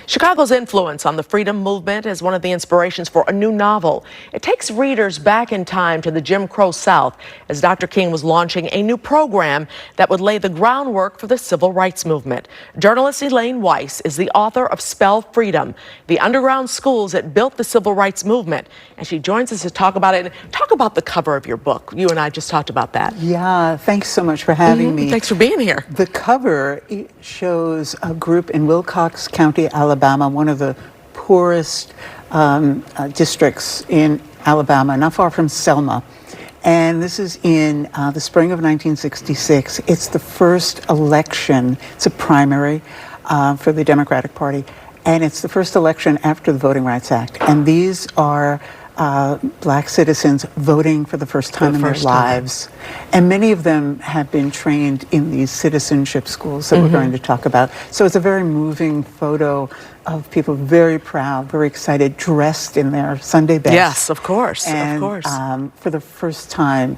Chicago's influence on the freedom movement is one of the inspirations for a new novel. It takes readers back in time to the Jim Crow South as Dr. King was launching a new program that would lay the groundwork for the civil rights movement. Journalist Elaine Weiss is the author of Spell Freedom, the underground schools that built the civil rights movement. And she joins us to talk about it and talk about the cover of your book. You and I just talked about that. Yeah, thanks so much for having me. Thanks for being here. The cover shows a group in Wilcox County, Alabama, one of the poorest districts in Alabama, not far from Selma. And this is in the spring of 1966. It's the first election. It's a primary for the Democratic Party. And it's the first election after the Voting Rights Act. And these are black citizens voting for the first time in their lives. And many of them have been trained in these citizenship schools that we're going to talk about. So it's a very moving photo of people very proud, very excited, dressed in their Sunday best. Yes, of course, and, of course. For the first time,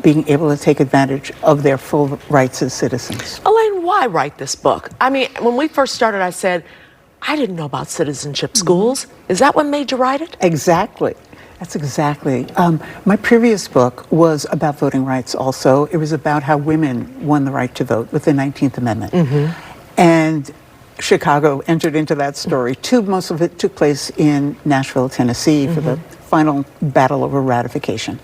being able to take advantage of their full rights as citizens. Elaine, why write this book? I mean, when we first started, I said, I didn't know about citizenship schools. Is that what made you write it? Exactly. That's exactly. My previous book was about voting rights also. It was about how women won the right to vote with the 19th Amendment. And Chicago entered into that story too. Most of it took place in Nashville, Tennessee for the final battle over ratification.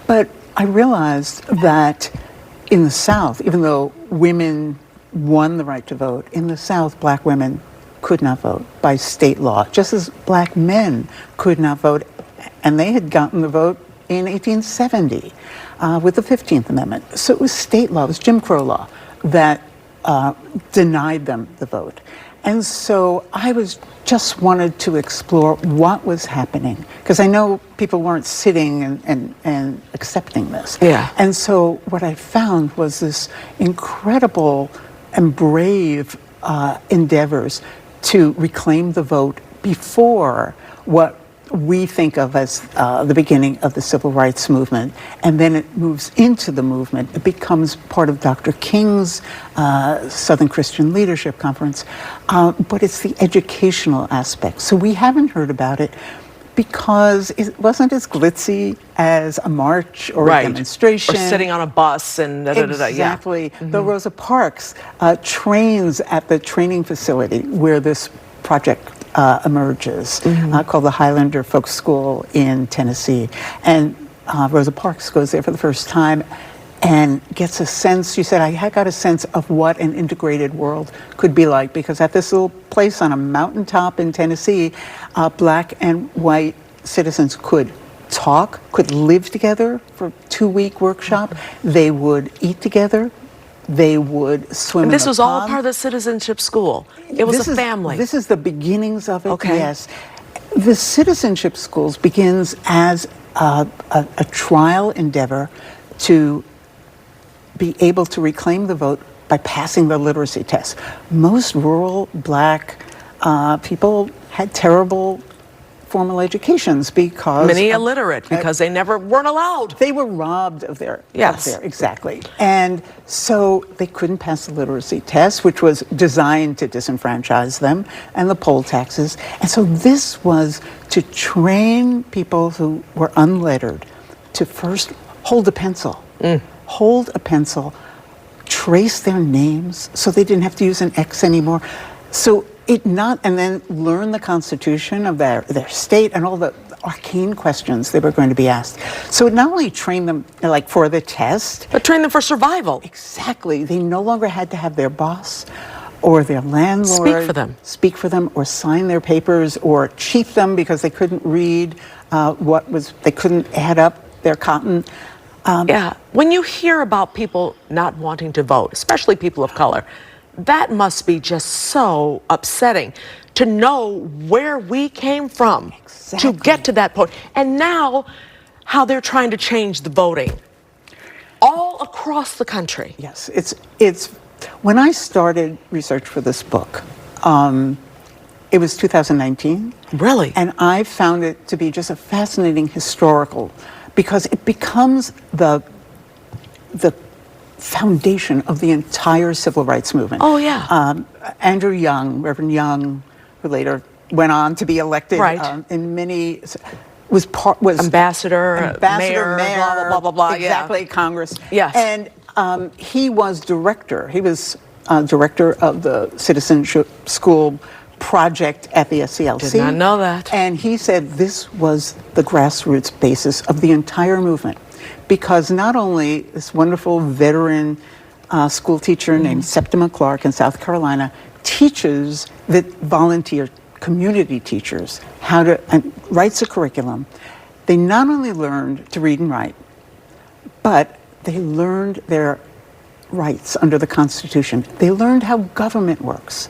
But I realized that in the South, even though women won the right to vote, in the South, black women could not vote by state law, just as black men could not vote. And they had gotten the vote in 1870 with the 15th Amendment. So it was state law, it was Jim Crow law that denied them the vote. And so I just wanted to explore what was happening, because I know people weren't sitting and accepting this. Yeah. And so what I found was this incredible and brave endeavors to reclaim the vote before what we think of as the beginning of the civil rights movement, and then it moves into the movement. It becomes part of Dr. King's Southern Christian Leadership Conference, but it's the educational aspect. So we haven't heard about it because it wasn't as glitzy as a march or a demonstration. Or sitting on a bus and Exactly. The Rosa Parks trains at the training facility where this project emerges, called the Highlander Folk School in Tennessee. And Rosa Parks goes there for the first time and gets a sense, she said, I got a sense of what an integrated world could be like, because at this little place on a mountaintop in Tennessee, black and white citizens could talk, could live together for a 2-week workshop. They would eat together. They would swim in the pond. This was all part of the citizenship school. It was a family. This is the beginnings of it, yes. The citizenship schools begins as a trial endeavor to be able to reclaim the vote by passing the literacy test. Most rural black people had terrible formal educations because many illiterate because they never weren't allowed. They were robbed of their exactly. And so they couldn't pass the literacy test, which was designed to disenfranchise them, and the poll taxes. And so this was to train people who were unlettered to first hold a pencil, trace their names so they didn't have to use an X anymore. So and then learn the constitution of their state and all the arcane questions they were going to be asked. So it not only trained them like for the test, but trained them for survival. Exactly. They no longer had to have their boss or their landlord speak for them or sign their papers or cheat them because they couldn't read they couldn't add up their cotton. When you hear about people not wanting to vote, especially people of color, that must be just so upsetting to know where we came from to get to that point. And now how they're trying to change the voting all across the country. Yes, it's when I started research for this book, it was 2019. Really? And I found it to be just a fascinating historical, because it becomes the foundation of the entire civil rights movement. Oh, yeah. Andrew Young, Reverend Young, who later went on to be elected Right. in many, was Ambassador, mayor, blah, blah, blah, blah, blah. exactly, Congress. Yes. And he was director. He was director of the Citizenship School project at the SCLC. Did not know that. And he said this was the grassroots basis of the entire movement, because not only this wonderful veteran school teacher named Septima Clark in South Carolina teaches the volunteer community teachers how to, and writes a curriculum. They not only learned to read and write, but they learned their rights under the Constitution. They learned how government works.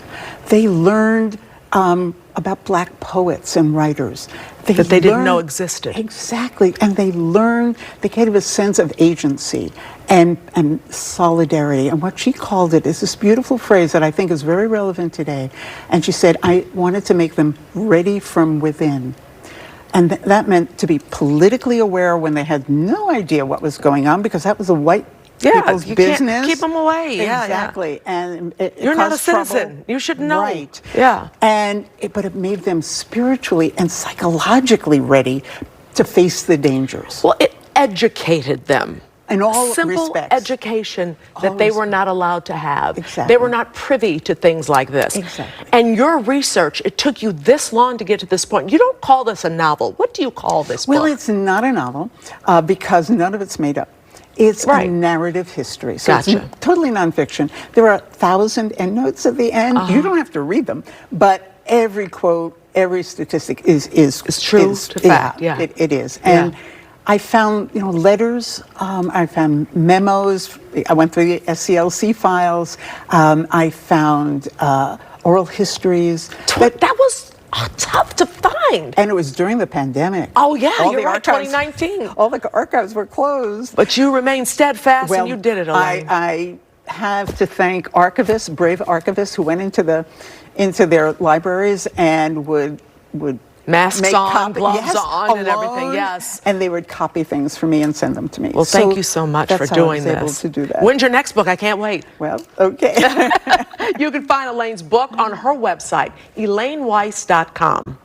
They learned about Black poets and writers. That they didn't know existed. Exactly. And they learned, they gave a sense of agency and solidarity. And what she called it is this beautiful phrase that I think is very relevant today. And she said, I wanted to make them ready from within. And that meant to be politically aware when they had no idea what was going on, because that was a white people's you business. Can't keep them away. Exactly. And it You're not a caused trouble. citizen. You should know. Right. Yeah. But it made them spiritually and psychologically ready to face the dangers. Well, it educated them. In all Simple respects. education that they were not allowed to have. Exactly. They were not privy to things like this. Exactly. And your research, it took you this long to get to this point. You don't call this a novel. What do you call this Well, book? it's not a novel because none of it's made up. It's Right. a narrative history. So Gotcha. it's totally nonfiction. There are 1,000 endnotes at the end. You don't have to read them, but every quote, every statistic is true to fact, yeah. It is. And Yeah. I found, letters. I found memos. I went through the SCLC files. I found oral histories. That was tough to find. And it was during the pandemic. Oh, yeah, All you're the right, 2019. All the archives were closed. But you remained steadfast and you did it, Elaine. I have to thank archivists, brave archivists who went into their libraries and would Masks make on, gloves yes, on, and everything, alone, yes. And they would copy things for me and send them to me. Well, thank you so much for that's how doing I was able this. to do that. When's your next book? I can't wait. Well, okay. You can find Elaine's book on her website, ElaineWeiss.com.